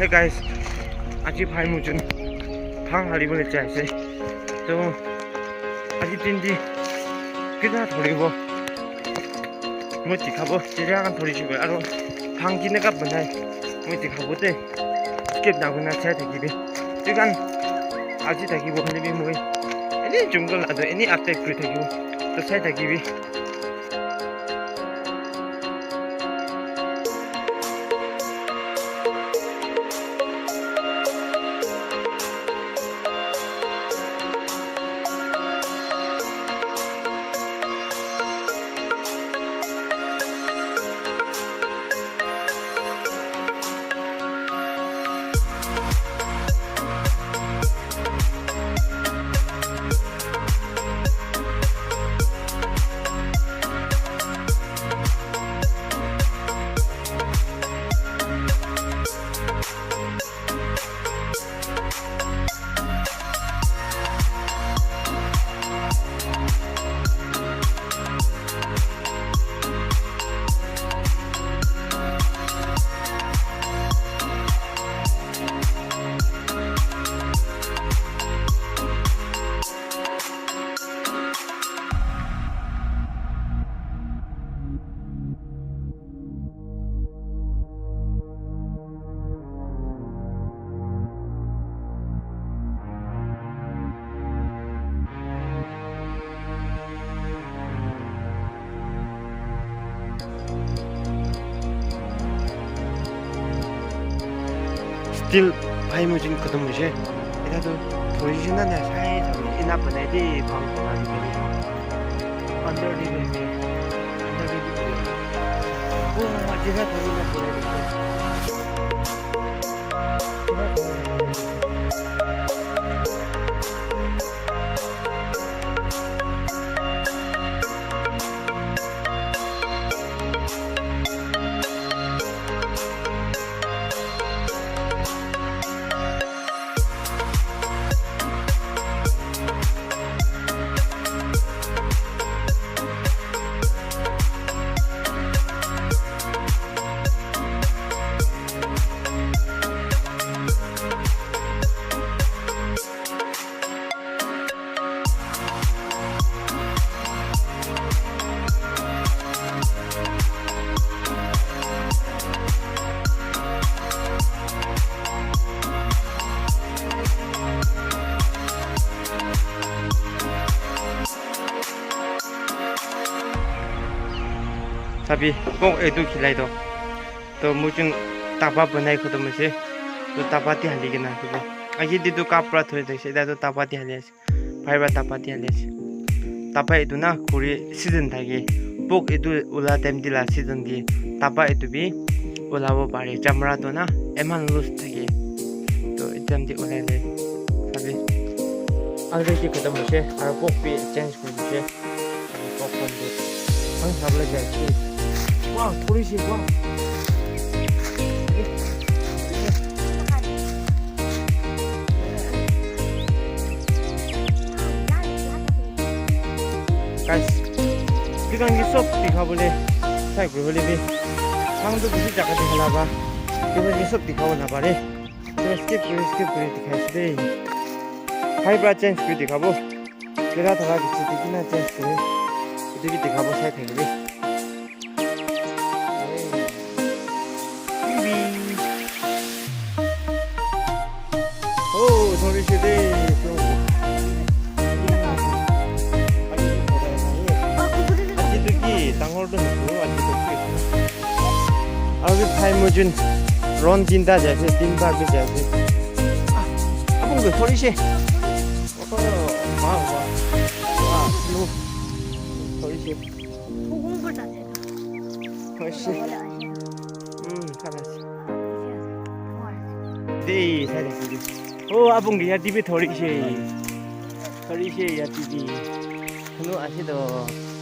Hey guys, আজি ভাই মুজন ফাং হারিবলৈ চাইছে তো আজি দিনটি কিনা ধৰিব মই দেখাব চিৰিয়াখান ধৰিছোঁ আৰু ফাং কেনেকৈ বনাই মই দেখাব দেই স্কিপ নকৰিনা চাই থাকিবি কাৰণ আজি থাকিব খালি মই এনেই জংঘল আৰু এনেই আপডেট কৰি থাকিব তো চাই থাকিবি Still, भाई मुझे खत्म मुझे इधर तो थोड़ी सी ना शायद इन आप बनाए थे भाग बनाने के लिए अंदर डी में अंदर डी वो जगह थोड़ी ना Tapi kok itu gila itu to mungkin tapa बनाई खत्म से तो tapa ती हाली के ना तो आगे दी तो कापड़ा थोड़े देख से तो tapa ती हाली से भाई बा tapa ती हाली से tapa itu ना कुरी सीजन था के पोक itu उला टाइम दिला सीजन दी tapa itu भी उला वो पारे चमड़ा तो ना एमन लूज था के तो एकदम दी उला ले tapi आगे की खत्म से और पोक भी चेंज कर दे पोक कर दे हम सब ले जाए Wow, थोड़ी सी wow. Guys, kita ngi shop दिखा बोले साइड पे बोले भी हम तो किसी जगह दिखा बा kita ngi shop दिखा बोला बारे तो skip करे दिखाई दे हाई बा चेंज भी दिखा बो तेरा थोड़ा किसी दिखना चेंज करे itu भी दिखा बो साइड पे थोड़ी सी दे तो आज तो की तंगोर तो है आज तो की अभी भाई मुझे रॉन जिंदा जैसे 3 बार भी जैसे अब उनको थोड़ी सी वाह लो थोड़ी सी थोड़ी सी खाना दे सारे Oh, abang dia TV thori she ya TV. Hello, asyik tu.